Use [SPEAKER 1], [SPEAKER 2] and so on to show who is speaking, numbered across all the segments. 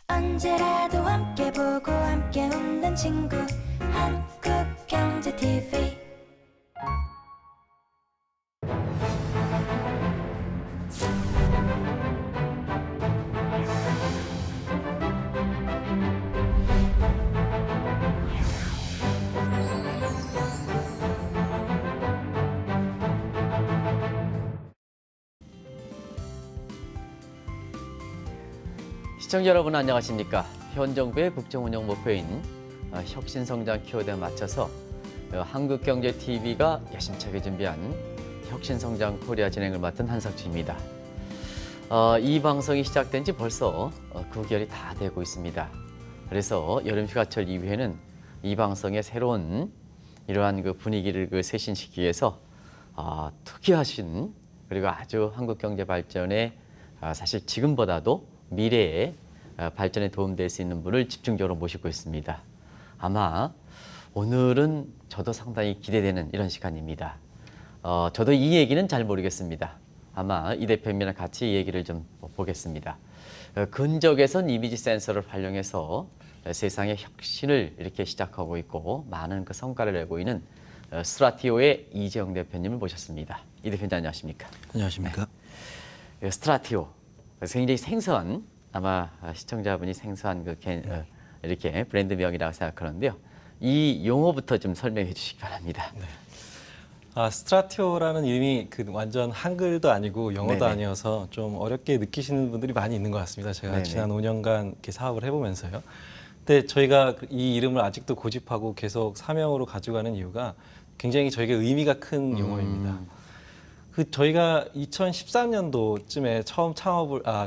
[SPEAKER 1] 언제라도 함께 보고 함께 웃는 친구 한국경제TV.
[SPEAKER 2] 시청자 여러분 안녕하십니까? 현 정부의 국정운영 목표인 혁신성장 키워드에 맞춰서 한국경제TV가 야심차게 준비한 혁신성장 코리아 진행을 맡은 한석주입니다. 이 방송이 시작된 지 벌써 9개월이 다 되고 있습니다. 그래서 여름휴가철 이후에는 이 방송의 새로운 이러한 그 분위기를 쇄신시키기 위해서 특이하신 그리고 아주 한국 경제 발전에 사실 지금보다도 미래에 발전에 도움될 수 있는 분을 집중적으로 모시고 있습니다. 아마 오늘은 저도 상당히 기대되는 이런 시간입니다. 저도 이 얘기는 잘 모르겠습니다. 아마 이 대표님이랑 같이 이 얘기를 좀 보겠습니다. 근적에선 이미지 센서를 활용해서 세상의 혁신을 이렇게 시작하고 있고 많은 그 성과를 내고 있는 스트라티오의 이재영 대표님을 모셨습니다. 이 대표님 안녕하십니까?
[SPEAKER 3] 안녕하십니까?
[SPEAKER 2] 네. 스트라티오 굉장히 생소한 아마 시청자분이 생소한 이렇게 브랜드명이라고 생각하는데요. 이 용어부터 좀 설명해 주시기 바랍니다.
[SPEAKER 3] 네. 스트라티오라는 이름이 완전 한글도 아니고 영어도
[SPEAKER 2] 네네.
[SPEAKER 3] 아니어서 좀 어렵게 느끼시는 분들이 많이 있는 것 같습니다. 제가
[SPEAKER 2] 네네.
[SPEAKER 3] 지난 5년간 이렇게 사업을 해보면서요. 근데 저희가 이 이름을 아직도 고집하고 계속 사명으로 가져가는 이유가 굉장히 저에게 의미가 큰 용어입니다. 저희가 2013년도쯤에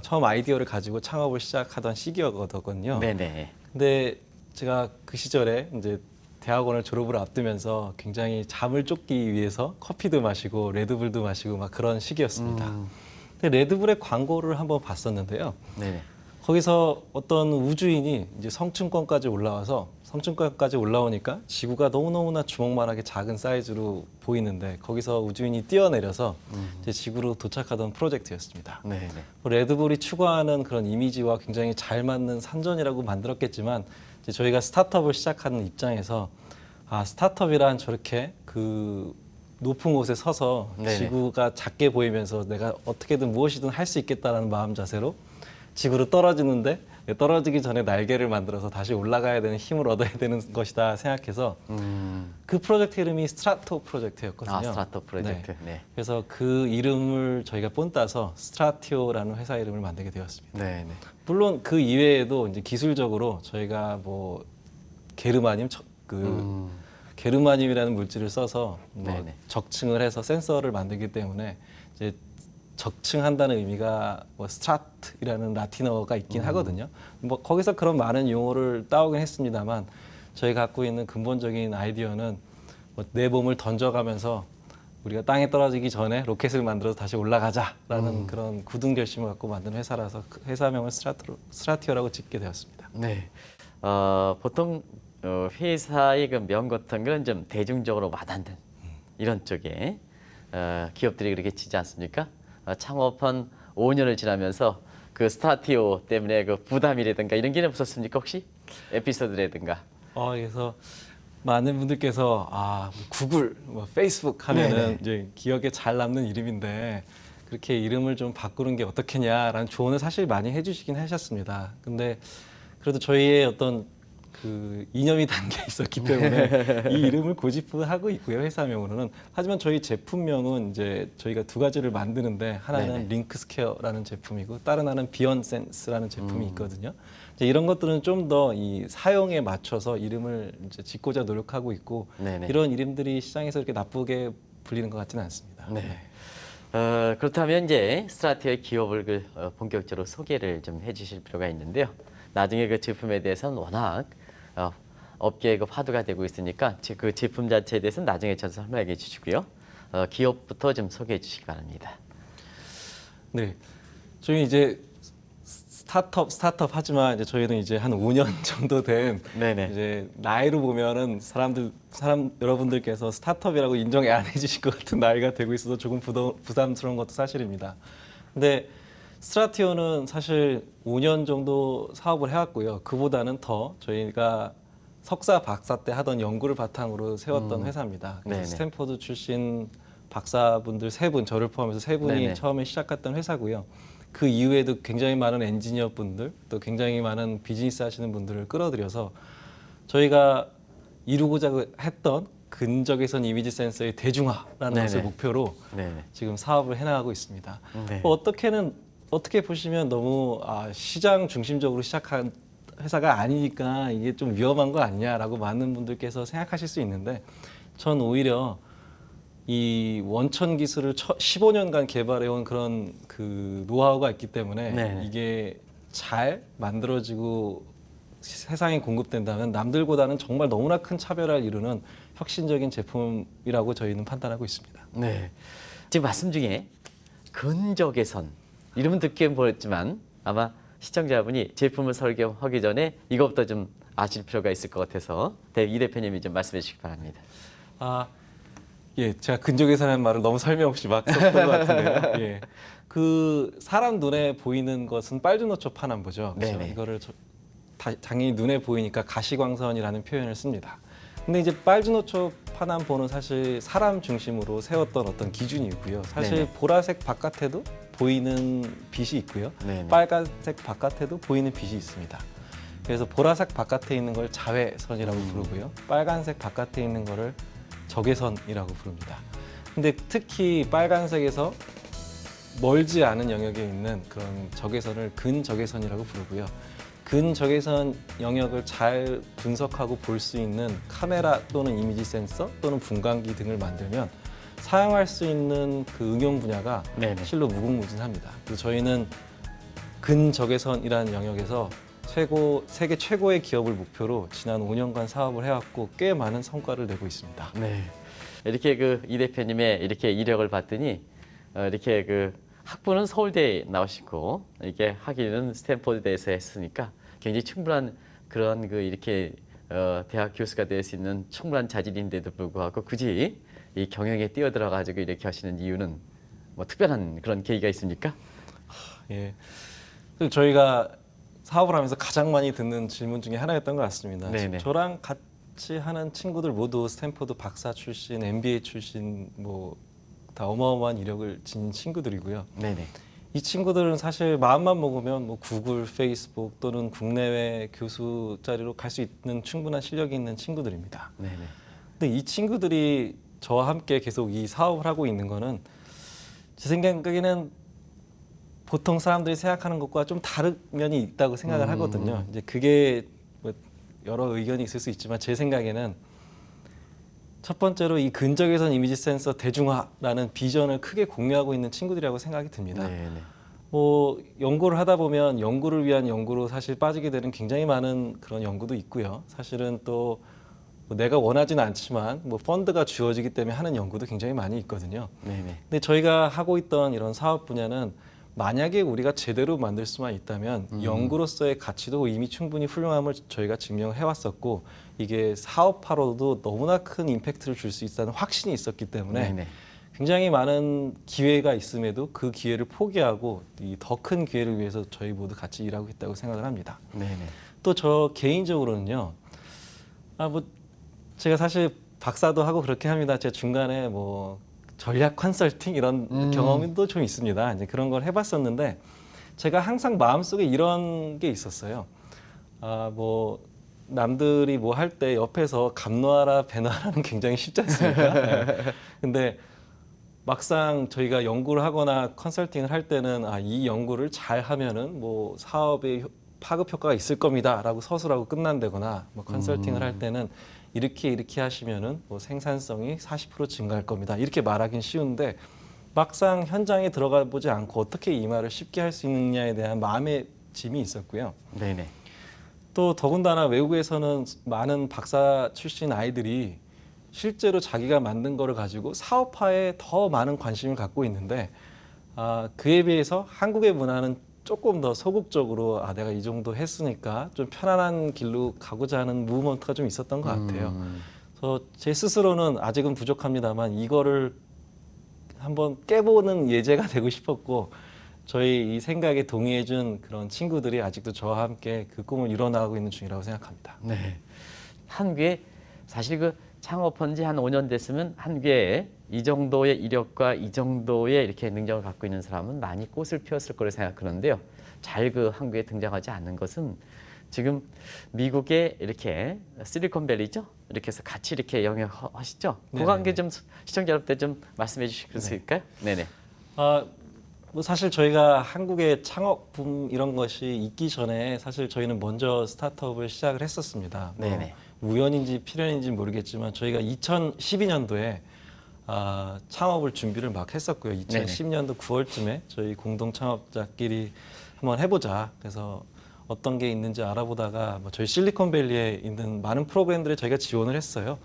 [SPEAKER 3] 처음 아이디어를 가지고 창업을 시작하던 시기였거든요.
[SPEAKER 2] 네네.
[SPEAKER 3] 근데 제가 그 시절에 이제 대학원을 졸업을 앞두면서 굉장히 잠을 쫓기 위해서 커피도 마시고 레드불도 마시고 막 그런 시기였습니다. 근데 레드불의 광고를 한번 봤었는데요.
[SPEAKER 2] 네네.
[SPEAKER 3] 거기서 어떤 우주인이 이제 성층권까지 올라오니까 지구가 너무너무나 주먹만하게 작은 사이즈로 보이는데 거기서 우주인이 뛰어내려서 이제 지구로 도착하던 프로젝트였습니다.
[SPEAKER 2] 네네.
[SPEAKER 3] 레드불이 추구하는 그런 이미지와 굉장히 잘 맞는 산전이라고 만들었겠지만 이제 저희가 스타트업을 시작하는 입장에서 스타트업이란 저렇게 그 높은 곳에 서서
[SPEAKER 2] 네네.
[SPEAKER 3] 지구가 작게 보이면서 내가 어떻게든 무엇이든 할 수 있겠다라는 마음 자세로 지구로 떨어지는데 떨어지기 전에 날개를 만들어서 다시 올라가야 되는 힘을 얻어야 되는 것이다 생각해서 그 프로젝트 이름이 스트라토 프로젝트였거든요.
[SPEAKER 2] 스트라토 프로젝트. 네.
[SPEAKER 3] 그래서 그 이름을 저희가 본따서 스트라티오라는 회사 이름을 만들게 되었습니다.
[SPEAKER 2] 네네.
[SPEAKER 3] 물론 그 이외에도 이제 기술적으로 저희가 게르마늄 게르마늄이라는 물질을 써서
[SPEAKER 2] 네네.
[SPEAKER 3] 적층을 해서 센서를 만들기 때문에 이제 적층한다는 의미가 스트라트이라는 라틴어가 있긴 하거든요. 거기서 그런 많은 용어를 따오긴 했습니다만 저희가 갖고 있는 근본적인 아이디어는 내 몸을 던져가면서 우리가 땅에 떨어지기 전에 로켓을 만들어서 다시 올라가자라는 그런 굳은 결심을 갖고 만든 회사라서 그 회사명을 스트라티오라고 짓게 되었습니다.
[SPEAKER 2] 네. 보통 회사의 그 명 같은 거는 좀 대중적으로 와닿는 이런 쪽에 기업들이 그렇게 치지 않습니까? 창업한 5년을 지나면서 그 스타티오 때문에 그 부담이라든가 이런 게 없었습니까 혹시? 에피소드라든가.
[SPEAKER 3] 그래서 많은 분들께서 구글, 페이스북 하면은 이제 기억에 잘 남는 이름인데 그렇게 이름을 좀 바꾸는 게 어떻겠냐라는 조언을 사실 많이 해주시긴 하셨습니다. 근데 그래도 저희의 어떤 그 이념이 담겨 있었기 때문에 이 이름을 고집하고 있고요, 회사명으로는. 하지만 저희 제품명은 이제 저희가 두 가지를 만드는데 하나는
[SPEAKER 2] 네네.
[SPEAKER 3] 링크스퀘어라는 제품이고 다른 하나는 비욘센스라는 제품이 있거든요. 이제 이런 것들은 좀 더 이 사용에 맞춰서 이름을 이제 짓고자 노력하고 있고
[SPEAKER 2] 네네.
[SPEAKER 3] 이런 이름들이 시장에서 이렇게 나쁘게 불리는 것 같지는 않습니다.
[SPEAKER 2] 네. 그렇다면 이제 스트라티오의 기업을 본격적으로 소개를 좀 해주실 필요가 있는데요. 나중에 그 제품에 대해서는 워낙 업계의 그 화두가 되고 있으니까 그 제품 자체에 대해서는 나중에 저서 설명해 주시고요. 기업부터 좀 소개해 주시기 바랍니다.
[SPEAKER 3] 네, 저희 이제 스타트업 하지만 이제 저희는 이제 한 5년 정도 된
[SPEAKER 2] 네네.
[SPEAKER 3] 이제 나이로 보면은 여러분들께서 스타트업이라고 인정 안 해주실 것 같은 나이가 되고 있어서 조금 부담스러운 것도 사실입니다. 근데 스트라티오는 사실 5년 정도 사업을 해왔고요. 그보다는 더 저희가 석사, 박사 때 하던 연구를 바탕으로 세웠던 회사입니다. 그래서
[SPEAKER 2] 네네.
[SPEAKER 3] 스탠포드 출신 박사분들 3분, 저를 포함해서 3분이
[SPEAKER 2] 네네.
[SPEAKER 3] 처음에 시작했던 회사고요. 그 이후에도 굉장히 많은 엔지니어 분들, 또 굉장히 많은 비즈니스 하시는 분들을 끌어들여서 저희가 이루고자 했던 근적외선 이미지 센서의 대중화라는
[SPEAKER 2] 네네.
[SPEAKER 3] 것을 목표로
[SPEAKER 2] 네네.
[SPEAKER 3] 지금 사업을 해나가고 있습니다.
[SPEAKER 2] 네.
[SPEAKER 3] 어떻게 보시면 너무 시장 중심적으로 시작한 회사가 아니니까 이게 좀 위험한 거 아니냐라고 많은 분들께서 생각하실 수 있는데 전 오히려 이 원천 기술을 15년간 개발해온 그런 그 노하우가 있기 때문에
[SPEAKER 2] 네.
[SPEAKER 3] 이게 잘 만들어지고 세상에 공급된다면 남들보다는 정말 너무나 큰 차별화를 이루는 혁신적인 제품이라고 저희는 판단하고 있습니다.
[SPEAKER 2] 네. 지금 말씀 중에 근적외선 이름은 듣기엔 보였지만 아마 시청자분이 제품을 설계하기 전에 이것부터 좀 아실 필요가 있을 것 같아서 이 대표님이 좀 말씀해 주시기 바랍니다.
[SPEAKER 3] 예, 제가 근적외선이라는 말을 너무 설명 없이 막 썼던 것 같은데요. 예, 그 사람 눈에 보이는 것은 빨주노초 파남보죠. 그렇죠?
[SPEAKER 2] 네네.
[SPEAKER 3] 이거를 당연히 눈에 보이니까 가시광선이라는 표현을 씁니다. 근데 이제 빨주노초 파남보는 사실 사람 중심으로 세웠던 어떤 기준이고요. 사실
[SPEAKER 2] 네네.
[SPEAKER 3] 보라색 바깥에도 보이는 빛이 있고요.
[SPEAKER 2] 네네.
[SPEAKER 3] 빨간색 바깥에도 보이는 빛이 있습니다. 그래서 보라색 바깥에 있는 걸 자외선이라고 부르고요. 빨간색 바깥에 있는 거를 적외선이라고 부릅니다. 근데 특히 빨간색에서 멀지 않은 영역에 있는 그런 적외선을 근적외선이라고 부르고요. 근적외선 영역을 잘 분석하고 볼 수 있는 카메라 또는 이미지 센서 또는 분광기 등을 만들면 사용할 수 있는 그 응용 분야가
[SPEAKER 2] 네네.
[SPEAKER 3] 실로 무궁무진합니다. 그래서 저희는 근적외선이라는 영역에서 세계 최고의 기업을 목표로 지난 5년간 사업을 해왔고 꽤 많은 성과를 내고 있습니다.
[SPEAKER 2] 네. 이렇게 이 대표님의 이렇게 이력을 봤더니 이렇게 학부는 서울대에 나오시고 이렇게 학위는 스탠포드대에서 했으니까 굉장히 충분한 그런 이렇게 대학 교수가 될 수 있는 충분한 자질인데도 불구하고 굳이 이 경영에 뛰어들어 가지고 이렇게 하시는 이유는 뭐 특별한 그런 계기가 있습니까?
[SPEAKER 3] 예. 그리고 저희가 사업을 하면서 가장 많이 듣는 질문 중에 하나였던 것 같습니다.
[SPEAKER 2] 네네.
[SPEAKER 3] 저랑 같이 하는 친구들 모두 스탠포드 박사 출신, MBA 출신 뭐 다 어마어마한 이력을 지닌 친구들이고요.
[SPEAKER 2] 네네.
[SPEAKER 3] 이 친구들은 사실 마음만 먹으면 뭐 구글, 페이스북 또는 국내외 교수 자리로 갈 수 있는 충분한 실력이 있는 친구들입니다.
[SPEAKER 2] 네네.
[SPEAKER 3] 근데 이 친구들이 저와 함께 계속 이 사업을 하고 있는 거는 제 생각에는 보통 사람들이 생각하는 것과 좀 다른 면이 있다고 생각을 하거든요. 이제 그게 뭐 여러 의견이 있을 수 있지만 제 생각에는 첫 번째로 이 근적외선 이미지 센서 대중화라는 비전을 크게 공유하고 있는 친구들이라고 생각이 듭니다.
[SPEAKER 2] 네네.
[SPEAKER 3] 뭐 연구를 하다 보면 연구를 위한 연구로 사실 빠지게 되는 굉장히 많은 그런 연구도 있고요. 사실은 또뭐 내가 원하지는 않지만 뭐 펀드가 주어지기 때문에 하는 연구도 굉장히 많이 있거든요.
[SPEAKER 2] 네네.
[SPEAKER 3] 근데 저희가 하고 있던 이런 사업 분야는 만약에 우리가 제대로 만들 수만 있다면 연구로서의 가치도 이미 충분히 훌륭함을 저희가 증명해 왔었고 이게 사업화로도 너무나 큰 임팩트를 줄 수 있다는 확신이 있었기 때문에
[SPEAKER 2] 네네.
[SPEAKER 3] 굉장히 많은 기회가 있음에도 그 기회를 포기하고 이 더 큰 기회를 위해서 저희 모두 같이 일하고 있다고 생각을 합니다.
[SPEAKER 2] 네네.
[SPEAKER 3] 또 저 개인적으로는요. 뭐 제가 사실 박사도 하고 그렇게 합니다. 제가 중간에 뭐 전략 컨설팅 이런 경험도 좀 있습니다. 이제 그런 걸 해봤었는데 제가 항상 마음속에 이런 게 있었어요. 뭐 남들이 뭐 할 때 옆에서 감노하라 배노하라는 굉장히 쉽지 않습니까? 네. 근데 막상 저희가 연구를 하거나 컨설팅을 할 때는 이 연구를 잘 하면은 뭐 사업에 파급 효과가 있을 겁니다라고 서술하고 끝난다거나 뭐 컨설팅을 할 때는 이렇게 하시면은 뭐 생산성이 40% 증가할 겁니다. 이렇게 말하기는 쉬운데 막상 현장에 들어가 보지 않고 어떻게 이 말을 쉽게 할 수 있느냐에 대한 마음의 짐이 있었고요.
[SPEAKER 2] 네네.
[SPEAKER 3] 또 더군다나 외국에서는 많은 박사 출신 아이들이 실제로 자기가 만든 거를 가지고 사업화에 더 많은 관심을 갖고 있는데 그에 비해서 한국의 문화는 조금 더 소극적으로 내가 이 정도 했으니까 좀 편안한 길로 가고자 하는 무브먼트가 좀 있었던 것 같아요. 그래서 제 스스로는 아직은 부족합니다만 이거를 한번 깨보는 예제가 되고 싶었고 저희 이 생각에 동의해준 그런 친구들이 아직도 저와 함께 그 꿈을 이뤄나가고 있는 중이라고 생각합니다.
[SPEAKER 2] 네. 한국에 사실 그 창업한 지 한 5년 됐으면 한국에 이 정도의 이력과 이 정도의 이렇게 능력을 갖고 있는 사람은 많이 꽃을 피웠을 거라 생각하는데요. 잘 그 한국에 등장하지 않는 것은 지금 미국에 이렇게 실리콘밸리죠. 이렇게 해서 같이 이렇게 영역하시죠. 그
[SPEAKER 3] 네네네.
[SPEAKER 2] 관계 좀 시청자 여러분들 좀 말씀해 주실 수 있을까요? 네네.
[SPEAKER 3] 뭐 사실 저희가 한국의 창업 붐 이런 것이 있기 전에 사실 저희는 먼저 스타트업을 시작을 했었습니다.
[SPEAKER 2] 네네.
[SPEAKER 3] 우연인지 필연인지 모르겠지만 저희가 2012년도에 창업을 준비를 막 했었고요. 2010년도 9월쯤에 저희 공동 창업자끼리 한번 해보자. 그래서 어떤 게 있는지 알아보다가 뭐 저희 실리콘밸리에 있는 많은 프로그램들에 저희가 지원을 했어요.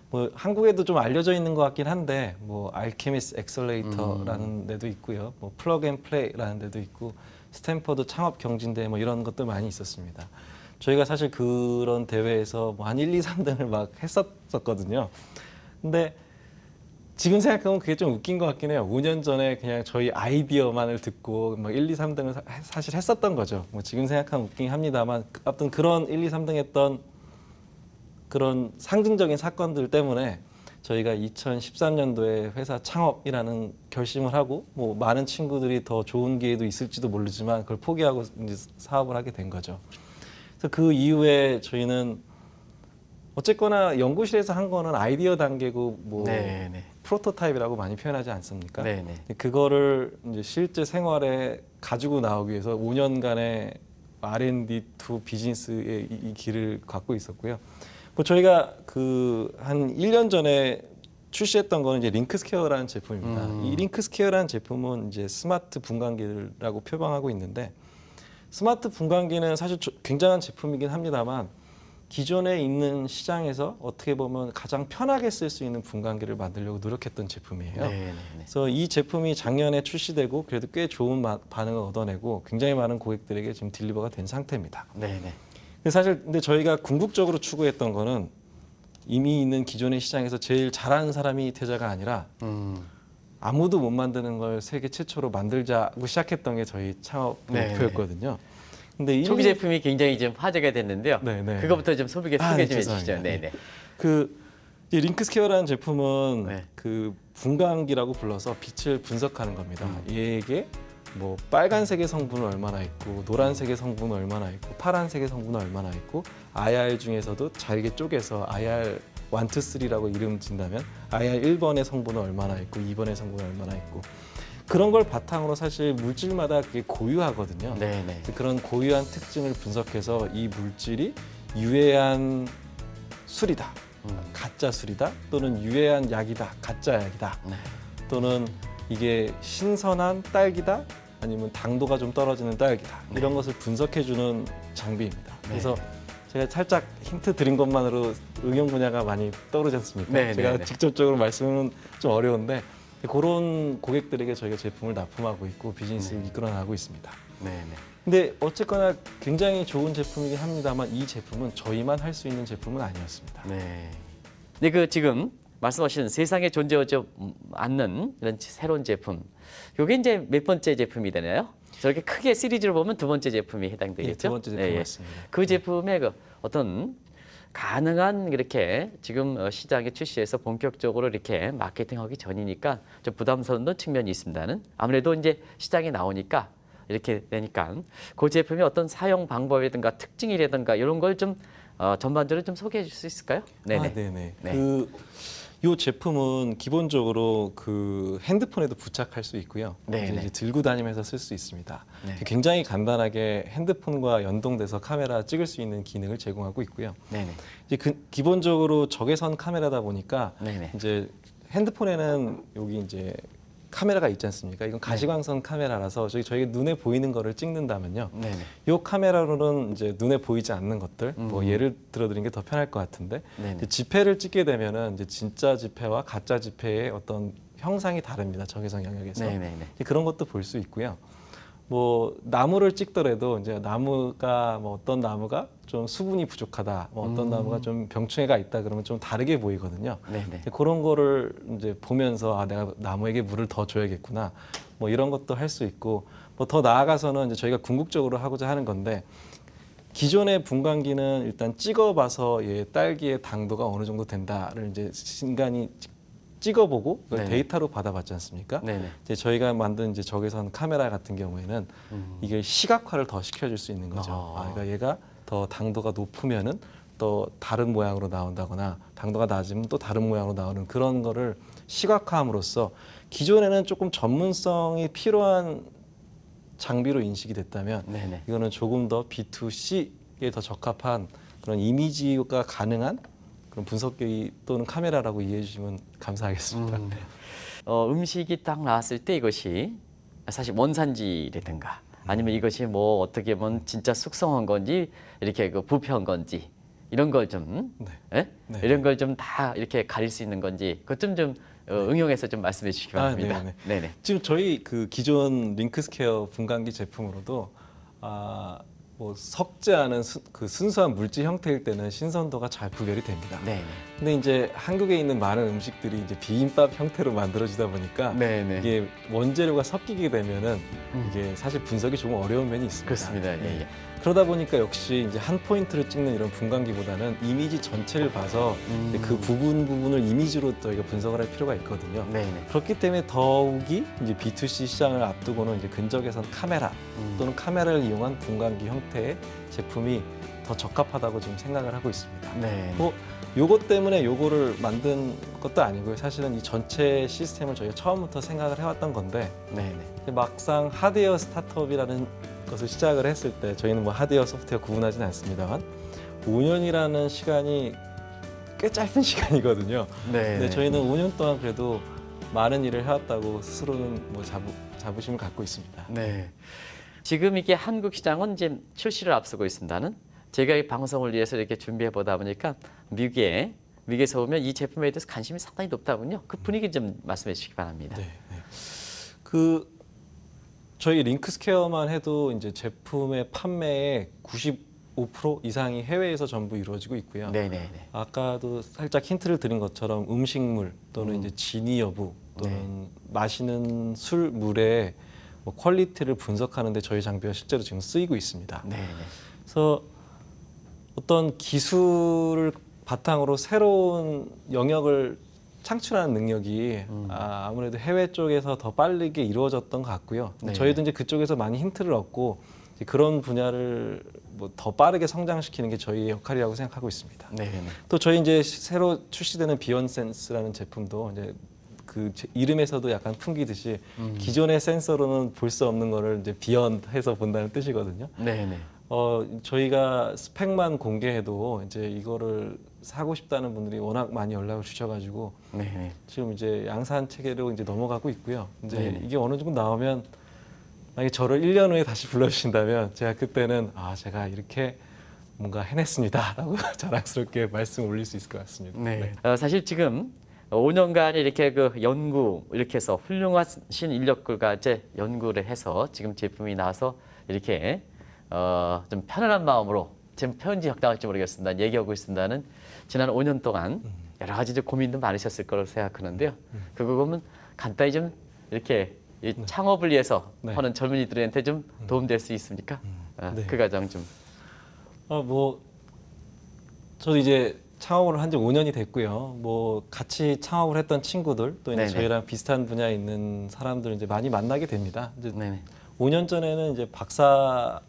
[SPEAKER 3] 뭐 한국에도 좀 알려져 있는 것 같긴 한데 뭐 알케미스 엑셀레이터라는 데도 있고요. 뭐 플러그 앤 플레이라는 데도 있고 스탠퍼드 창업 경진대 뭐 이런 것들 많이 있었습니다. 저희가 사실 그런 대회에서 뭐 한 1, 2, 3등을 막 했었거든요. 근데 지금 생각하면 그게 좀 웃긴 것 같긴 해요. 5년 전에 그냥 저희 아이디어만을 듣고 막 1, 2, 3등을 사실 했었던 거죠. 뭐 지금 생각하면 웃긴 합니다만 아무튼 그런 1, 2, 3등 했던 그런 상징적인 사건들 때문에 저희가 2013년도에 회사 창업이라는 결심을 하고 뭐 많은 친구들이 더 좋은 기회도 있을지도 모르지만 그걸 포기하고 이제 사업을 하게 된 거죠. 그래서 그 이후에 저희는 어쨌거나 연구실에서 한 거는 아이디어 단계고 뭐
[SPEAKER 2] 네네.
[SPEAKER 3] 프로토타입이라고 많이 표현하지 않습니까?
[SPEAKER 2] 네네.
[SPEAKER 3] 그거를 이제 실제 생활에 가지고 나오기 위해서 5년간의 R&D to 비즈니스의 이 길을 갖고 있었고요. 뭐 저희가 그 한 1년 전에 출시했던 거는 이제 링크스퀘어라는 제품입니다. 이 링크스퀘어라는 제품은 이제 스마트 분광기라고 표방하고 있는데 스마트 분광기는 사실 굉장한 제품이긴 합니다만 기존에 있는 시장에서 어떻게 보면 가장 편하게 쓸 수 있는 분광기를 만들려고 노력했던 제품이에요.
[SPEAKER 2] 네네네.
[SPEAKER 3] 그래서 이 제품이 작년에 출시되고 그래도 꽤 좋은 반응을 얻어내고 굉장히 많은 고객들에게 지금 딜리버가 된 상태입니다.
[SPEAKER 2] 네네.
[SPEAKER 3] 근데 저희가 궁극적으로 추구했던 거는 이미 있는 기존의 시장에서 제일 잘하는 사람이 태자가 아니라 아무도 못 만드는 걸 세계 최초로 만들자고 시작했던 게 저희 창업
[SPEAKER 2] 네네.
[SPEAKER 3] 목표였거든요. 근데
[SPEAKER 2] 초기 제품이 굉장히 좀 화제가 됐는데요.
[SPEAKER 3] 네네.
[SPEAKER 2] 그거부터 좀 소개
[SPEAKER 3] 네,
[SPEAKER 2] 좀 해주시죠.
[SPEAKER 3] 죄송합니다.
[SPEAKER 2] 네네.
[SPEAKER 3] 이 링크스퀘어라는 제품은
[SPEAKER 2] 네.
[SPEAKER 3] 그 분광기라고 불러서 빛을 분석하는 겁니다. 얘에게 뭐 빨간색의 성분은 얼마나 있고 노란색의 성분은 얼마나 있고 파란색의 성분은 얼마나 있고 IR 중에서도 잘게 쪼개서 IR 1, 2, 3라고 이름 진다면 IR 1번의 성분은 얼마나 있고 2번의 성분은 얼마나 있고 그런 걸 바탕으로 사실 물질마다 그게 고유하거든요.
[SPEAKER 2] 네네.
[SPEAKER 3] 그런 고유한 특징을 분석해서 이 물질이 유해한 술이다, 가짜 술이다, 또는 유해한 약이다, 가짜 약이다,
[SPEAKER 2] 네.
[SPEAKER 3] 또는 이게 신선한 딸기다, 아니면 당도가 좀 떨어지는 딸기다, 이런 것을 분석해주는 장비입니다. 그래서 제가 살짝 힌트 드린 것만으로 응용 분야가 많이 떠오르지 않습니까?
[SPEAKER 2] 네,
[SPEAKER 3] 제가
[SPEAKER 2] 네, 네.
[SPEAKER 3] 직접적으로 말씀은 좀 어려운데 그런 고객들에게 저희가 제품을 납품하고 있고 비즈니스를 이끌어 나가고 있습니다.
[SPEAKER 2] 네네.
[SPEAKER 3] 근데 어쨌거나 굉장히 좋은 제품이긴 합니다만 이 제품은 저희만 할 수 있는 제품은 아니었습니다.
[SPEAKER 2] 네. 근데 그 지금 말씀하신 세상에 존재하지 않는 이런 새로운 제품, 이게 이제 몇 번째 제품이 되나요? 저렇게 크게 시리즈로 보면 두 번째 제품이 해당되겠죠?
[SPEAKER 3] 예, 두 번째 제품 맞습니다.
[SPEAKER 2] 그 제품의 그 어떤 가능한 이렇게 지금 시장에 출시해서 본격적으로 이렇게 마케팅하기 전이니까 좀 부담스러운 측면이 있습니다는 아무래도 이제 시장에 나오니까 이렇게 되니까 그 제품의 어떤 사용 방법이라든가 특징이라든가 이런 걸 좀 전반적으로 좀 소개해 줄 수 있을까요? 네네.
[SPEAKER 3] 네네.
[SPEAKER 2] 네.
[SPEAKER 3] 이 제품은 기본적으로 그 핸드폰에도 부착할 수 있고요.
[SPEAKER 2] 네네.
[SPEAKER 3] 이제 들고 다니면서 쓸 수 있습니다.
[SPEAKER 2] 네.
[SPEAKER 3] 굉장히 간단하게 핸드폰과 연동돼서 카메라 찍을 수 있는 기능을 제공하고 있고요.
[SPEAKER 2] 네네.
[SPEAKER 3] 이제 기본적으로 적외선 카메라다 보니까
[SPEAKER 2] 네네.
[SPEAKER 3] 이제 핸드폰에는 여기 이제 카메라가 있지 않습니까? 이건 가시광선 카메라라서 저희가 눈에 보이는 거를 찍는다면요.
[SPEAKER 2] 네네.
[SPEAKER 3] 이 카메라로는 이제 눈에 보이지 않는 것들, 뭐 예를 들어드리는 게 더 편할 것 같은데,
[SPEAKER 2] 네네.
[SPEAKER 3] 이제 지폐를 찍게 되면은 이제 진짜 지폐와 가짜 지폐의 어떤 형상이 다릅니다. 적외선 영역에서.
[SPEAKER 2] 네네네.
[SPEAKER 3] 그런 것도 볼 수 있고요. 뭐 나무를 찍더라도 이제 나무가 뭐 어떤 나무가 좀 수분이 부족하다, 뭐 어떤 나무가 좀 병충해가 있다 그러면 좀 다르게 보이거든요.
[SPEAKER 2] 네네.
[SPEAKER 3] 그런 거를 이제 보면서 아 내가 나무에게 물을 더 줘야겠구나, 뭐 이런 것도 할 수 있고 뭐 더 나아가서는 이제 저희가 궁극적으로 하고자 하는 건데 기존의 분광기는 일단 찍어봐서 딸기의 당도가 어느 정도 된다를 이제 인간이 찍어보고 그걸
[SPEAKER 2] 네네.
[SPEAKER 3] 데이터로 받아봤지 않습니까?
[SPEAKER 2] 네네.
[SPEAKER 3] 이제 저희가 만든 이제 적외선 카메라 같은 경우에는 이게 시각화를 더 시켜줄 수 있는 거죠. 그러니까 얘가 더 당도가 높으면은 또 다른 모양으로 나온다거나 당도가 낮으면 또 다른 모양으로 나오는 그런 거를 시각화함으로써 기존에는 조금 전문성이 필요한 장비로 인식이 됐다면
[SPEAKER 2] 네네.
[SPEAKER 3] 이거는 조금 더 B2C에 더 적합한 그런 이미지가 가능한 그런 분석기 또는 카메라라고 이해해 주시면 감사하겠습니다.
[SPEAKER 2] 음식이 딱 나왔을 때 이것이 사실 원산지라든가 아니면 이것이 뭐 어떻게 보면 진짜 숙성한 건지 이렇게 그 부패한 건지 이런 걸 좀 예?
[SPEAKER 3] 네.
[SPEAKER 2] 이런 걸 좀 다 이렇게 가릴 수 있는 건지 그것 좀 응용해서 좀 말씀해 주시기 바랍니다.
[SPEAKER 3] 네네.
[SPEAKER 2] 네네.
[SPEAKER 3] 지금 저희 그 기존 링크스퀘어 분광기 제품으로도 뭐 섞지 않은 그 순수한 물질 형태일 때는 신선도가 잘 구별이 됩니다.
[SPEAKER 2] 네네.
[SPEAKER 3] 근데 이제 한국에 있는 많은 음식들이 이제 비빔밥 형태로 만들어지다 보니까
[SPEAKER 2] 네네.
[SPEAKER 3] 이게 원재료가 섞이게 되면은 이게 사실 분석이 조금 어려운 면이 있습니다.
[SPEAKER 2] 그렇습니다. 예, 예.
[SPEAKER 3] 그러다 보니까 역시 이제 한 포인트를 찍는 이런 분광기보다는 이미지 전체를 봐서 이제 그 부분을 이미지로 저희가 분석을 할 필요가 있거든요.
[SPEAKER 2] 네네.
[SPEAKER 3] 그렇기 때문에 더욱이 이제 B2C 시장을 앞두고는 이제 근적에선 카메라 또는 카메라를 이용한 분광기 형태의 제품이 더 적합하다고 지금 생각을 하고 있습니다.
[SPEAKER 2] 네.
[SPEAKER 3] 뭐 요것 때문에 요거를 만든 것도 아니고요. 사실은 이 전체 시스템을 저희가 처음부터 생각을 해왔던 건데
[SPEAKER 2] 네네.
[SPEAKER 3] 막상 하드웨어 스타트업이라는 것을 시작을 했을 때 저희는 뭐 하드웨어 소프트웨어 구분하지는 않습니다만 5년이라는 시간이 꽤 짧은 시간이거든요.
[SPEAKER 2] 네.
[SPEAKER 3] 근데 저희는 5년 동안 그래도 많은 일을 해왔다고 스스로는 뭐 자부심을 갖고 있습니다.
[SPEAKER 2] 네. 지금 이게 한국 시장은 이제 출시를 앞서고 있습니다는 제가 이 방송을 위해서 이렇게 준비해 보다 보니까 미국에서 오면 이 제품에 대해서 관심이 상당히 높다군요. 그 분위기 좀 말씀해 주시기 바랍니다.
[SPEAKER 3] 네. 그 저희 링크스퀘어만 해도 이제 제품의 판매의 95% 이상이 해외에서 전부 이루어지고 있고요.
[SPEAKER 2] 네네네.
[SPEAKER 3] 아까도 살짝 힌트를 드린 것처럼 음식물 또는 이제 진위 여부 또는 마시는 술 물의 뭐 퀄리티를 분석하는데 저희 장비가 실제로 지금 쓰이고 있습니다.
[SPEAKER 2] 네네.
[SPEAKER 3] 그래서 어떤 기술을 바탕으로 새로운 영역을 창출하는 능력이 아무래도 해외 쪽에서 더 빠르게 이루어졌던 것 같고요.
[SPEAKER 2] 네.
[SPEAKER 3] 저희도 이제 그쪽에서 많이 힌트를 얻고 이제 그런 분야를 뭐 더 빠르게 성장시키는 게 저희의 역할이라고 생각하고 있습니다.
[SPEAKER 2] 네네.
[SPEAKER 3] 또 저희 이제 새로 출시되는 비욘 센스라는 제품도 이제 그 이름에서도 약간 풍기듯이 기존의 센서로는 볼 수 없는 거를 이제 비욘드해서 본다는 뜻이거든요.
[SPEAKER 2] 네네.
[SPEAKER 3] 저희가 스펙만 공개해도 이제 이거를 사고 싶다는 분들이 워낙 많이 연락을 주셔가지고
[SPEAKER 2] 네네.
[SPEAKER 3] 지금 이제 양산 체계로 이제 넘어가고 있고요. 이제
[SPEAKER 2] 네네.
[SPEAKER 3] 이게 어느 정도 나오면 만약에 저를 1년 후에 다시 불러주신다면 제가 그때는 제가 이렇게 뭔가 해냈습니다라고 자랑스럽게 말씀 올릴 수 있을 것 같습니다.
[SPEAKER 2] 네. 사실 지금 5년간 이렇게 그 연구 이렇게 해서 훌륭하신 인력들과 이제 연구를 해서 지금 제품이 나와서 이렇게 좀 편안한 마음으로 지금 표현이 적당할지 모르겠습니다. 얘기하고 있습니다는 지난 5년 동안 여러 가지 이제 고민도 많으셨을 거라고 생각하는데요. 그거 보면 간단히 좀 이렇게 이 창업을 위해서
[SPEAKER 3] 네.
[SPEAKER 2] 하는 젊은이들한테 좀 도움될 수 있습니까?
[SPEAKER 3] 네.
[SPEAKER 2] 그 과정 좀.
[SPEAKER 3] 뭐 저도 이제 창업을 한 지 5년이 됐고요. 뭐 같이 창업을 했던 친구들 또 이제
[SPEAKER 2] 네네.
[SPEAKER 3] 저희랑 비슷한 분야에 있는 사람들 이제 많이 만나게 됩니다. 이제
[SPEAKER 2] 네네.
[SPEAKER 3] 5년 전에는 이제 박사를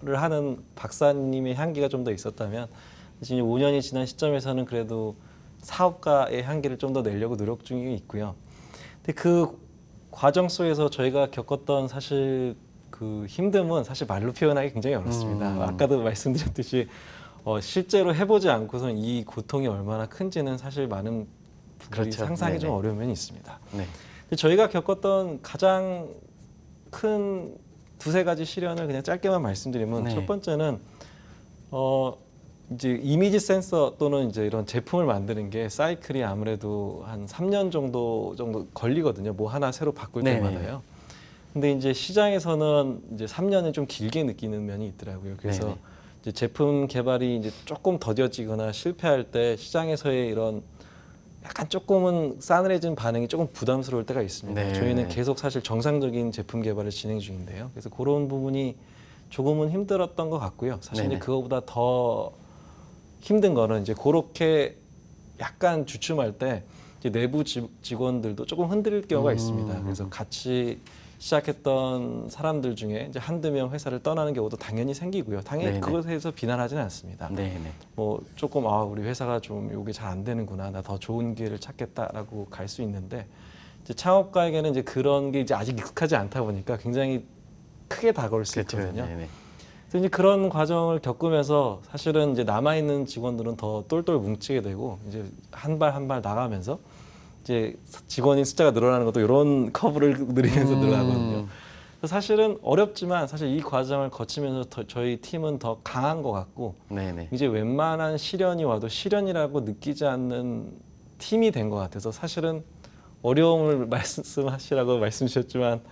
[SPEAKER 3] 하는 박사님의 향기가 좀 더 있었다면 지금 5년이 지난 시점에서는 그래도 사업가의 향기를 좀 더 내려고 노력 중에 있고요. 근데 그 과정 속에서 저희가 겪었던 사실 그 힘듦은 사실 말로 표현하기 굉장히 어렵습니다. 아까도 말씀드렸듯이 실제로 해보지 않고선 이 고통이 얼마나 큰지는 사실 많은 분들이
[SPEAKER 2] 그렇죠.
[SPEAKER 3] 상상이 좀
[SPEAKER 2] 네네.
[SPEAKER 3] 어려운 면이 있습니다.
[SPEAKER 2] 네.
[SPEAKER 3] 근데 저희가 겪었던 가장 큰 두세 가지 시련을 그냥 짧게만 말씀드리면
[SPEAKER 2] 네.
[SPEAKER 3] 첫 번째는 이제 이미지 센서 또는 이제 이런 제품을 만드는 게 사이클이 아무래도 한 3년 정도 걸리거든요. 뭐 하나 새로 바꿀
[SPEAKER 2] 네네.
[SPEAKER 3] 때마다요. 근데 이제 시장에서는 이제 3년을 좀 길게 느끼는 면이 있더라고요. 그래서
[SPEAKER 2] 네네.
[SPEAKER 3] 이제 제품 개발이 이제 조금 더뎌지거나 실패할 때 시장에서의 이런 약간 조금은 싸늘해진 반응이 조금 부담스러울 때가 있습니다.
[SPEAKER 2] 네.
[SPEAKER 3] 저희는 계속 사실 정상적인 제품 개발을 진행 중인데요. 그래서 그런 부분이 조금은 힘들었던 것 같고요. 사실 이제
[SPEAKER 2] 네네.
[SPEAKER 3] 그거보다 더 힘든 거는 이제 그렇게 약간 주춤할 때 이제 내부 직원들도 조금 흔들릴 경우가 있습니다. 그래서 같이 시작했던 사람들 중에 이제 한두 명 회사를 떠나는 경우도 당연히 생기고요. 당연히
[SPEAKER 2] 네네.
[SPEAKER 3] 그것에 대해서 비난하지는 않습니다.
[SPEAKER 2] 네네.
[SPEAKER 3] 뭐 조금 우리 회사가 좀 이게 잘 안 되는구나, 나 더 좋은 기회를 찾겠다라고 갈 수 있는데 이제 창업가에게는 이제 그런 게 이제 아직 익숙하지 않다 보니까 굉장히 크게 다가올 수
[SPEAKER 2] 그렇죠.
[SPEAKER 3] 있거든요.
[SPEAKER 2] 네네.
[SPEAKER 3] 그래서 이제 그런 과정을 겪으면서 사실은 이제 남아 있는 직원들은 더 똘똘 뭉치게 되고 이제 한 발 한 발 나가면서 이제 직원인 숫자가 늘어나는 것도 이런 커브를 누리면서 늘어나거든요. 그래서 사실은 어렵지만 사실 이 과정을 거치면서 저희 팀은 더 강한 것 같고
[SPEAKER 2] 네네.
[SPEAKER 3] 이제 웬만한 시련이 와도 시련이라고 느끼지 않는 팀이 된 것 같아서 사실은 어려움을 말씀하시라고 말씀 주셨지만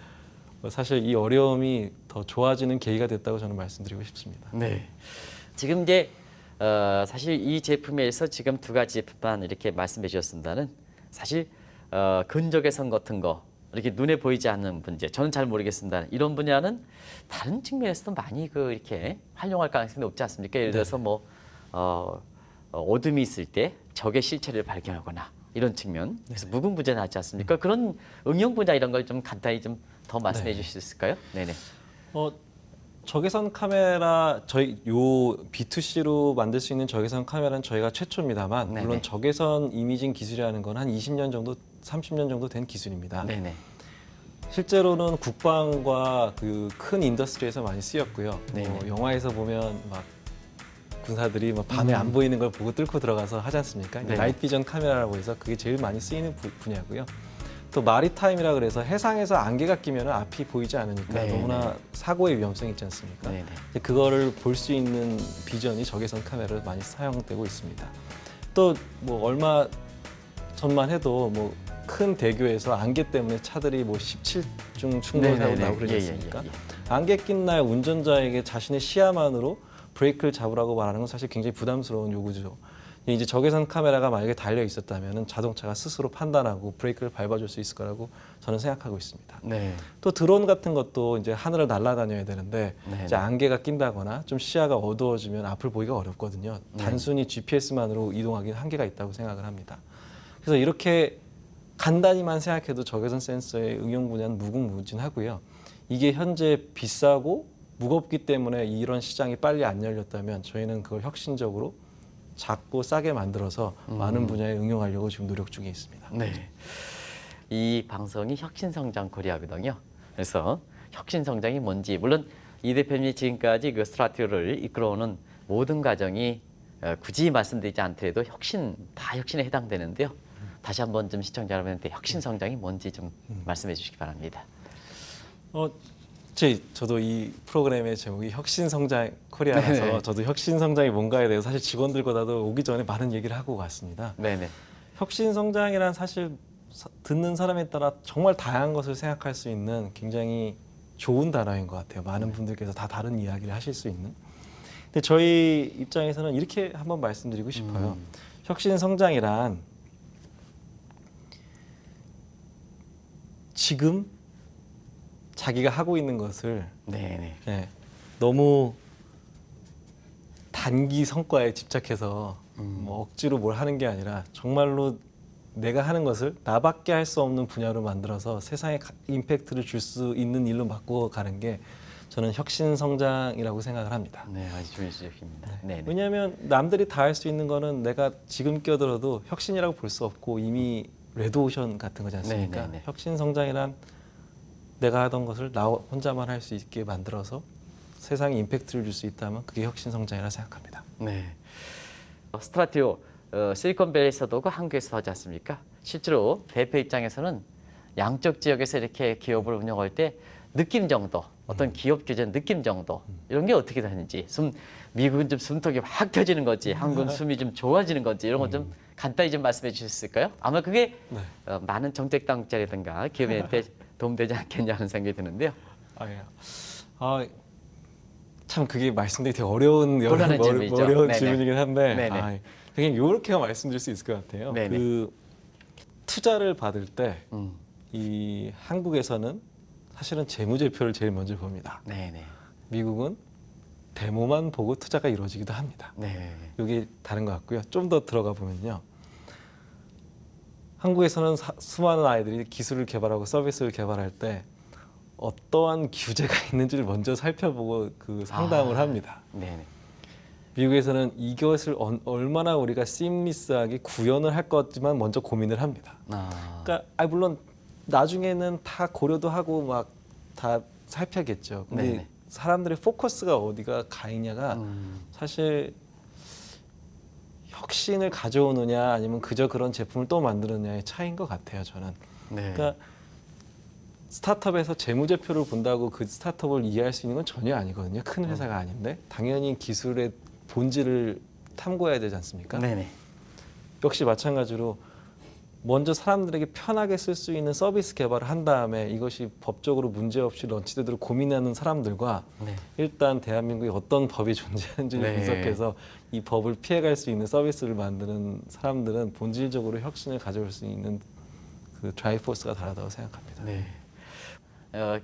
[SPEAKER 3] 사실 이 어려움이 더 좋아지는 계기가 됐다고 저는 말씀드리고 싶습니다.
[SPEAKER 2] 네. 지금 이제 사실 이 제품에서 지금 두 가지 제품만 이렇게 말씀해 주셨습니다는 사실 근적외선 같은 거 이렇게 눈에 보이지 않는 문제 저는 잘 모르겠습니다. 이런 분야는 다른 측면에서도 많이 이렇게 활용할 가능성이 높지 않습니까? 예를 들어서 뭐 어둠이 있을 때 적의 실체를 발견하거나 이런 측면 그래서 무궁무진하지 않지 않습니까? 그런 응용 분야 이런 걸 좀 간단히 좀 더 말씀해 주실 수 있을까요? 네네.
[SPEAKER 3] 적외선 카메라 저희 요 B2C로 만들 수 있는 적외선 카메라는 저희가 최초입니다만
[SPEAKER 2] 네네.
[SPEAKER 3] 물론 적외선 이미징 기술이라는 건 한 20년 정도 30년 정도 된 기술입니다.
[SPEAKER 2] 네네.
[SPEAKER 3] 실제로는 국방과 그 큰 인더스트리에서 많이 쓰였고요.
[SPEAKER 2] 네네.
[SPEAKER 3] 영화에서 보면 막 군사들이 막 밤에 안 보이는 걸 보고 뚫고 들어가서 하지 않습니까?
[SPEAKER 2] 네네.
[SPEAKER 3] 나이트 비전 카메라라고 해서 그게 제일 많이 쓰이는 분야고요. 또 마리타임이라 그래서 해상에서 안개가 끼면 앞이 보이지 않으니까
[SPEAKER 2] 네네.
[SPEAKER 3] 너무나 사고의 위험성이 있지 않습니까?
[SPEAKER 2] 네네.
[SPEAKER 3] 그거를 볼 수 있는 비전이 적외선 카메라로 많이 사용되고 있습니다. 또 뭐 얼마 전만 해도 뭐 큰 대교에서 안개 때문에 차들이 뭐 17중 충돌 사고 나고 그러지 않습니까?
[SPEAKER 2] 예.
[SPEAKER 3] 안개 낀 날 운전자에게 자신의 시야만으로 브레이크를 잡으라고 말하는 건 사실 굉장히 부담스러운 요구죠. 이제 적외선 카메라가 만약에 달려 있었다면 자동차가 스스로 판단하고 브레이크를 밟아줄 수 있을 거라고 저는 생각하고 있습니다.
[SPEAKER 2] 네.
[SPEAKER 3] 또 드론 같은 것도 이제 하늘을 날아다녀야 되는데
[SPEAKER 2] 네.
[SPEAKER 3] 이제 안개가 낀다거나 좀 시야가 어두워지면 앞을 보기가 어렵거든요. 단순히 GPS만으로 이동하기는 한계가 있다고 생각을 합니다. 그래서 이렇게 간단히만 생각해도 적외선 센서의 응용 분야는 무궁무진하고요. 이게 현재 비싸고 무겁기 때문에 이런 시장이 빨리 안 열렸다면 저희는 그걸 혁신적으로 작고 싸게 만들어서 많은 분야에 응용하려고 지금 노력 중에 있습니다.
[SPEAKER 2] 네. 이 방송이 혁신성장 코리아거든요. 그래서 혁신성장이 뭔지 물론 이 대표님이 지금까지 그 스트라티오를 이끌어오는 모든 과정이 굳이 말씀드리지 않더라도 다 혁신에 해당되는데요. 다시 한번 좀 시청자 여러분한테 혁신성장이 뭔지 좀 말씀해 주시기 바랍니다.
[SPEAKER 3] 저도 이 프로그램의 제목이 혁신성장 코리아라서
[SPEAKER 2] 네네.
[SPEAKER 3] 저도 혁신성장이 뭔가에 대해서 사실 직원들보다도 오기 전에 많은 얘기를 하고 갔습니다.
[SPEAKER 2] 네네.
[SPEAKER 3] 혁신성장이란 사실 듣는 사람에 따라 정말 다양한 것을 생각할 수 있는 굉장히 좋은 단어인 것 같아요. 많은 분들께서 다 다른 이야기를 하실 수 있는. 근데 저희 입장에서는 이렇게 한번 말씀드리고 싶어요. 혁신성장이란 지금 자기가 하고 있는 것을
[SPEAKER 2] 네네.
[SPEAKER 3] 너무 단기 성과에 집착해서 뭐 억지로 뭘 하는 게 아니라 정말로 내가 하는 것을 나밖에 할 수 없는 분야로 만들어서 세상에 임팩트를 줄 수 있는 일로 바꿔가는 게 저는 혁신성장이라고 생각을 합니다.
[SPEAKER 2] 네, 아주 좋은 지적입니다. 네네.
[SPEAKER 3] 왜냐하면 남들이 다 할 수 있는 거는 내가 지금 껴들어도 혁신이라고 볼 수 없고 이미 레드오션 같은 거지 않습니까?
[SPEAKER 2] 네네네.
[SPEAKER 3] 혁신성장이란 내가 하던 것을 나 혼자만 할 수 있게 만들어서 세상에 임팩트를 줄 수 있다면 그게 혁신성장이라 생각합니다.
[SPEAKER 2] 네. 스트라티오 실리콘밸리에서도 한국에서 하지 않습니까? 실제로 대표 입장에서는 양쪽 지역에서 이렇게 기업을 운영할 때 느낌 정도, 어떤 기업 규제 느낌 정도 이런 게 어떻게 되는지, 미국은 좀 숨통이 확 펴지는 건지, 한국은 숨이 좀 좋아지는 건지 이런 거 좀 간단히 좀 말씀해 주실 수 있을까요? 아마 그게 많은 정책 당국자라든가 기업인한테 도움되지 않겠냐 하는 생각이 드는데요.
[SPEAKER 3] 참 그게 말씀드리기 되게 어려운
[SPEAKER 2] 곤란한 질문이죠.
[SPEAKER 3] 어려운
[SPEAKER 2] 네네.
[SPEAKER 3] 질문이긴 한데
[SPEAKER 2] 네네.
[SPEAKER 3] 그냥 이렇게만 말씀드릴 수 있을 것 같아요.
[SPEAKER 2] 네네.
[SPEAKER 3] 투자를 받을 때
[SPEAKER 2] 음.
[SPEAKER 3] 이 한국에서는 사실은 재무제표를 제일 먼저 봅니다.
[SPEAKER 2] 네네.
[SPEAKER 3] 미국은 데모만 보고 투자가 이루어지기도 합니다.
[SPEAKER 2] 네.
[SPEAKER 3] 이게 다른 것 같고요. 좀 더 들어가 보면요. 한국에서는 수많은 아이들이 기술을 개발하고 서비스를 개발할 때 어떠한 규제가 있는지를 먼저 살펴보고 그 상담을 합니다.
[SPEAKER 2] 네네.
[SPEAKER 3] 미국에서는 이것을 얼마나 우리가 시임리스하게 구현을 할 것지만 먼저 고민을 합니다. 그러니까 물론 나중에는 다 고려도 하고 막 다 살펴겠죠. 근데
[SPEAKER 2] 네네.
[SPEAKER 3] 사람들의 포커스가 어디가 가 있냐가 사실 혁신을 가져오느냐 아니면 그저 그런 제품을 또 만드느냐의 차이인 것 같아요. 저는.
[SPEAKER 2] 네.
[SPEAKER 3] 그러니까 스타트업에서 재무제표를 본다고 그 스타트업을 이해할 수 있는 건 전혀 아니거든요. 큰 회사가 아닌데 당연히 기술의 본질을 탐구해야 되지 않습니까?
[SPEAKER 2] 네네.
[SPEAKER 3] 역시 마찬가지로 먼저 사람들에게 편하게 쓸 수 있는 서비스 개발을 한 다음에 이것이 법적으로 문제없이 런치되도록 고민하는 사람들과
[SPEAKER 2] 네.
[SPEAKER 3] 일단 대한민국에 어떤 법이 존재하는지를
[SPEAKER 2] 네.
[SPEAKER 3] 분석해서 이 법을 피해갈 수 있는 서비스를 만드는 사람들은 본질적으로 혁신을 가져올 수 있는 그 드라이브 포스가 다르다고 생각합니다.
[SPEAKER 2] 네.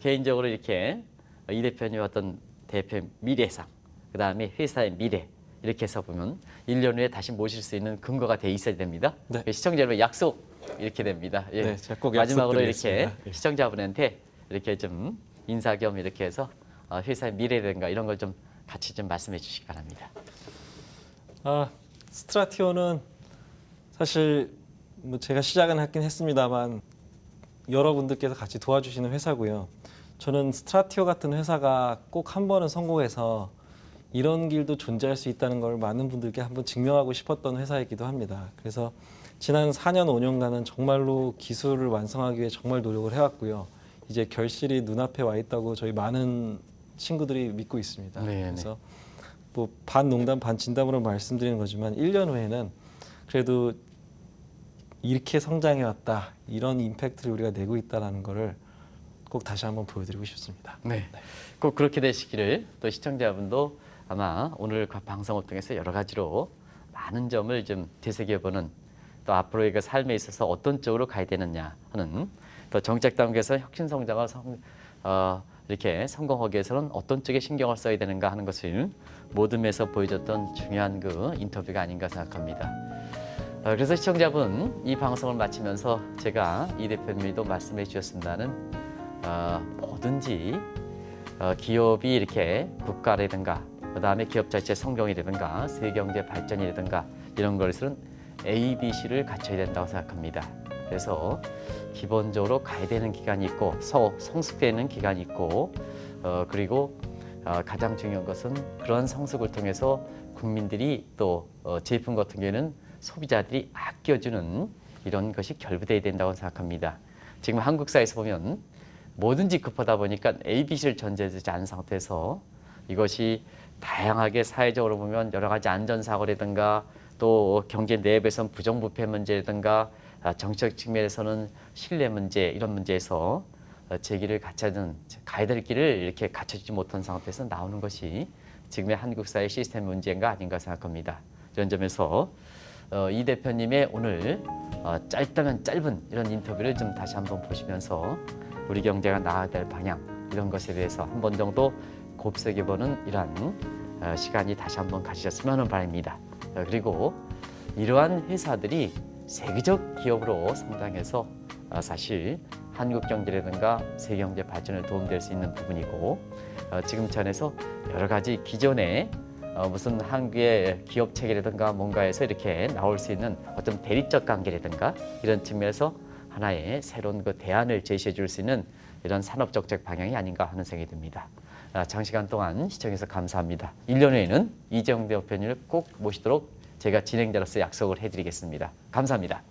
[SPEAKER 2] 개인적으로 이렇게 이 대표님 어떤 대표 미래상, 그 다음에 회사의 미래 이렇게 해서 보면 1년 후에 다시 모실 수 있는 근거가 돼 있어야 됩니다.
[SPEAKER 3] 네.
[SPEAKER 2] 시청자 여러분 약속 이렇게 됩니다. 예.
[SPEAKER 3] 네, 제가 꼭
[SPEAKER 2] 마지막으로 이렇게
[SPEAKER 3] 약속드리겠습니다. 예.
[SPEAKER 2] 시청자분한테 이렇게 좀 인사 겸 이렇게 해서 회사의 미래라든가 이런 걸 좀 같이 좀 말씀해 주시기 바랍니다.
[SPEAKER 3] 스트라티오는 사실 뭐 제가 시작은 하긴 했습니다만 여러분들께서 같이 도와주시는 회사고요. 저는 스트라티오 같은 회사가 꼭 한 번은 성공해서 이런 길도 존재할 수 있다는 걸 많은 분들께 한번 증명하고 싶었던 회사이기도 합니다. 그래서 지난 4년, 5년간은 정말로 기술을 완성하기 위해 정말 노력을 해왔고요. 이제 결실이 눈앞에 와 있다고 저희 많은 친구들이 믿고 있습니다.
[SPEAKER 2] 네네.
[SPEAKER 3] 그래서 뭐 반 농담 반 진담으로 말씀드리는 거지만 1년 후에는 그래도 이렇게 성장해 왔다, 이런 임팩트를 우리가 내고 있다는 거를 꼭 다시 한번 보여드리고 싶습니다.
[SPEAKER 2] 네. 꼭 그렇게 되시기를 또 시청자분도 아마 오늘 방송을 통해서 여러 가지로 많은 점을 좀 되새겨보는 또 앞으로의 그 삶에 있어서 어떤 쪽으로 가야 되느냐 하는 또 정책 단계에서 혁신 성장을 이렇게 성공하기 위해서는 어떤 쪽에 신경을 써야 되는가 하는 것을 모든 면에서 보여줬던 중요한 그 인터뷰가 아닌가 생각합니다. 그래서 시청자분 이 방송을 마치면서 제가 이 대표님도 말씀해 주셨습니다는 뭐든지 기업이 이렇게 국가라든가 그다음에 기업 자체 성공이라든가 세계경제 발전이라든가 이런 것에서는 ABC를 갖춰야 된다고 생각합니다. 그래서 기본적으로 가야 되는 기간이 있고 성숙되는 기간이 있고 그리고 가장 중요한 것은 그런 성숙을 통해서 국민들이 또 제품 같은 경우에는 소비자들이 아껴주는 이런 것이 결부돼야 된다고 생각합니다. 지금 한국 사회에서 보면 뭐든지 급하다 보니까 ABC를 전제되지 않은 상태에서 이것이 다양하게 사회적으로 보면 여러 가지 안전사고라든가 또 경제 내부에서는 부정부패 문제라든가 정책 측면에서는 신뢰 문제 이런 문제에서 제기를 가야 될 길을 이렇게 갖춰주지 못한 상태에서 나오는 것이 지금의 한국 사회 시스템 문제인가 아닌가 생각합니다. 이런 점에서 이 대표님의 오늘 짧다면 짧은 이런 인터뷰를 좀 다시 한번 보시면서 우리 경제가 나아야 될 방향 이런 것에 대해서 한 번 정도 곱새겨보는 이러한 시간이 다시 한번 가지셨으면 하는 바람입니다. 그리고 이러한 회사들이 세계적 기업으로 성장해서 사실 한국 경제라든가 세계 경제 발전에 도움될 수 있는 부분이고 지금 전에서 여러 가지 기존의 무슨 한국의 기업 체계라든가 뭔가에서 이렇게 나올 수 있는 어떤 대립적 관계라든가 이런 측면에서 하나의 새로운 그 대안을 제시해 줄 수 있는 이런 산업 정책 방향이 아닌가 하는 생각이 듭니다. 장시간 동안 시청해서 감사합니다. 1년 후에는 이재용 대표님을 꼭 모시도록 제가 진행자로서 약속을 해드리겠습니다. 감사합니다.